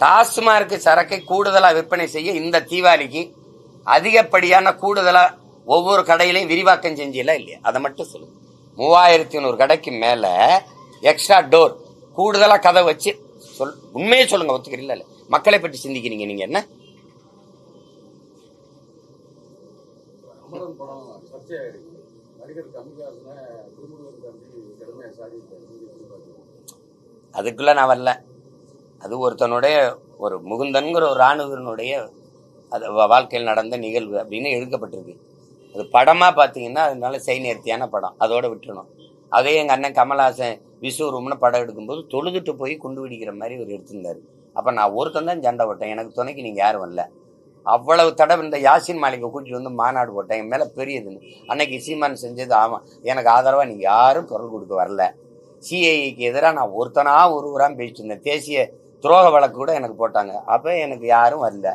டாஸ்மார்க் சரக்கை கூடுதலா விற்பனை செய்ய இந்த தீபாவளிக்கு அதிகப்படியான கூடுதலா ஒவ்வொரு கடையிலையும் விரிவாக்கம் செஞ்சல இல்லையா? அதை மட்டும் சொல்லுங்க. 3100 கடைக்கு மேல எக்ஸ்ட்ரா டோர் கூடுதலா கதை வச்சு உண்மையே சொல்லுங்க. ஒத்துக்கிறீங்களா இல்ல? மக்களை பற்றி சிந்திக்கிறீங்க நீங்க. என்ன அதுக்குள்ள நான் வரல. அது ஒருத்தனுடைய ஒரு முகுந்தன்கிற ஒரு ராணுவனுடைய அது வாழ்க்கையில் நடந்த நிகழ்வு அப்படின்னு எழுதப்பட்டிருக்கு. அது படமா பாத்தீங்கன்னா அதனால நேர்த்தியான படம், அதோட விட்டுறணும். அதே எங்க அண்ணன் கமல்ஹாசன் விஸ்வரூம்னு படம் எடுக்கும்போது தொழுதுட்டு போய் குண்டு வெடிக்கிற மாதிரி ஒரு எடுத்திருந்தாரு. அப்ப நான் ஒருத்தன் தான் சண்டை போட்டேன், எனக்கு துணைக்கு நீங்க யாரும் வரல. அவ்வளவு தடவை இந்த யாசின் மாளிகை கூட்டிட்டு வந்து மாநாடு போட்டேன், என் மேல பெரியதுன்னு. அன்னைக்கு சீமான் செஞ்சது ஆமா, எனக்கு ஆதரவா நீங்க யாரும் குரல் கொடுக்க வரல. சிஐக்கு எதிராக நான் ஒருத்தனா ஒருவரான் பேசிட்டு இருந்தேன். தேசிய துரோக வழக்கு கூட எனக்கு போட்டாங்க, அப்ப எனக்கு யாரும் வரல.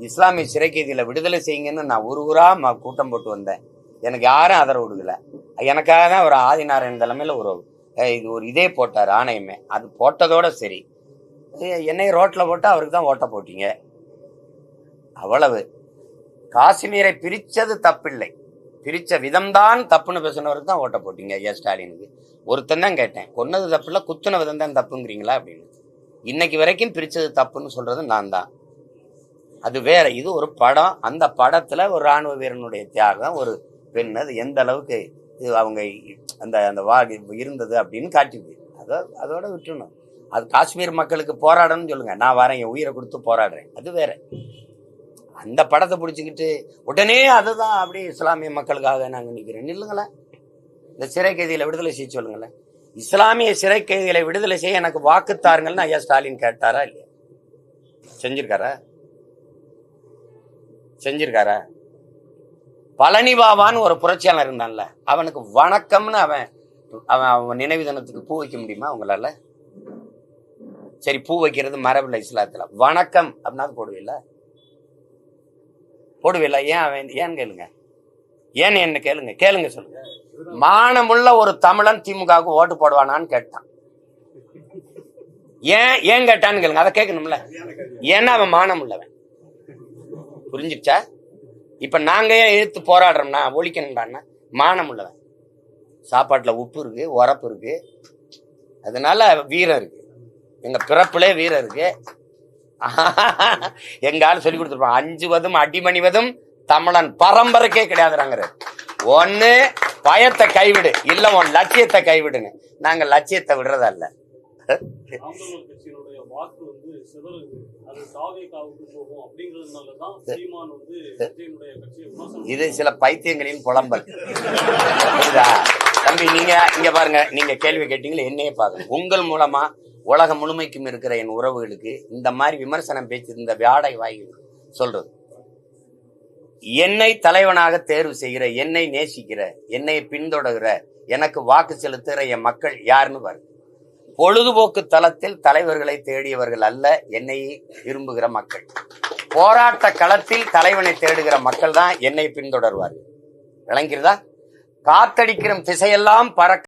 இஸ்லாமிய சிறை கைதிகளை விடுதலை செய்யுங்கன்னு நான் ஒருவரா கூட்டம் போட்டு வந்தேன், எனக்கு யாரும் ஆதரவு கொடுக்கல. எனக்காக தான் ஒரு ஆதிநாராயணன் தலைமையில இது ஒரு இதே போட்டார் ஆணையமே. அது போட்டதோட சரி, என்னை ரோட்ல போட்டா அவருக்கு தான் ஓட்ட போட்டீங்க, அவ்வளவு. காஷ்மீரை பிரிச்சது தப்பில்லை, பிரிச்ச விதம்தான் தப்புன்னு பேசினவருக்கு தான் ஓட்ட போட்டீங்க ஐயா ஸ்டாலினுக்கு. ஒருத்தன் தான் கேட்டேன், கொன்னது தப்புல குத்துன விதம் தான் தப்புங்கிறீங்களா அப்படின்னு. இன்னைக்கு வரைக்கும் பிரிச்சது தப்புன்னு சொல்றது நான் தான். அது வேற, இது ஒரு படம். அந்த படத்துல ஒரு ராணுவ வீரனுடைய தியாகம், ஒரு பெண், அது எந்த அளவுக்கு அவங்க அந்த அந்த இருந்தது அப்படின்னு காட்டிது. அதோட விட்டுணும். அது காஷ்மீர் மக்களுக்கு போராடணும்னு சொல்லுங்க, நான் வரேன், என் உயிரை கொடுத்து போராடுறேன், அது வேற. அந்த படத்தை பிடிச்சிக்கிட்டு உடனே அதுதான் அப்படி இஸ்லாமிய மக்களுக்காக நாங்க நிக்கிறேன் இல்லைங்களேன். இந்த சிறை கைதிகளை விடுதலை செய்ய சொல்லுங்களேன். இஸ்லாமிய சிறை கைதிகளை விடுதலை செய்ய எனக்கு வாக்கு தாருங்கள்னு ஐயா ஸ்டாலின் கேட்டாரா இல்லையா? செஞ்சிருக்காரா? பழனி பாபான்னு ஒரு புரட்சியாளர் இருந்தான்ல, அவனுக்கு வணக்கம்னு அவன் நினைவு தினத்துக்கு பூ வைக்க முடியுமா உங்களால? சரி, பூ வைக்கிறது மரபில்லை இஸ்லாத்துல, வணக்கம் அப்படின்னா போடுவில்ல. ஏன் கேளுங்க, ஏன் என்ன கேளுங்க சொல்லுங்க. மானமுள்ள ஒரு தமிழன் திமுகவுக்கு ஓட்டு போடுவானான்னு கேட்டான். ஏன் கேட்டான்னு கேளுங்க, அதை கேட்கணும்ல. ஏன்னா அவன் மானம் உள்ளவன், புரிஞ்சிச்சா? இப்ப நாங்க ஏன் எதிர்த்து போராடுறோம்னா ஒழிக்கணும்டான்னா மானம் உள்ளவன். சாப்பாட்டுல உப்பு இருக்கு, உரப்பு இருக்கு, அதனால வீரம் இருக்கு, எங்க பிறப்புலே வீரம் இருக்கு. எங்க ஆள் சொல்லி கொடுத்துருப்பான், அஞ்சுவதும் அடிமணிவதும் தமிழன் பரம்பரைக்கே கிடையாதுறாங்க. ஒன்னு பயத்தை கைவிடு, இல்ல உன் லட்சியத்தை கைவிடுன்னு. நாங்க லட்சியத்தை விடுறதா இல்ல. இது சில பைத்தியங்களின் புலம்பல். தம்பி, நீங்க இங்க பாருங்க, நீங்க கேள்வி கேட்டீங்களே, என்னையே பாருங்க. உங்கள் மூலமா உலகம் முழுமைக்கும் இருக்கிற என் உறவுகளுக்கு இந்த மாதிரி விமர்சனம் பேச்சு, இந்த வியாடை வாய் சொல்றது, என்னை தலைவனாக தேர்வு செய்கிற, என்னை நேசிக்கிற, என்னை பின்தொடர்கிற, எனக்கு வாக்கு செலுத்துகிற என் மக்கள் யாருன்னு பாருங்க. பொழுதுபோக்கு தளத்தில் தலைவர்களை தேடியவர்கள் அல்ல, என்னை விரும்புகிற மக்கள். போராட்ட களத்தில் தலைவனை தேடுகிற மக்கள் தான் என்னை பின்தொடர்வார்கள். விளங்கிறதா? காத்தடிக்கிற திசையெல்லாம் பறக்க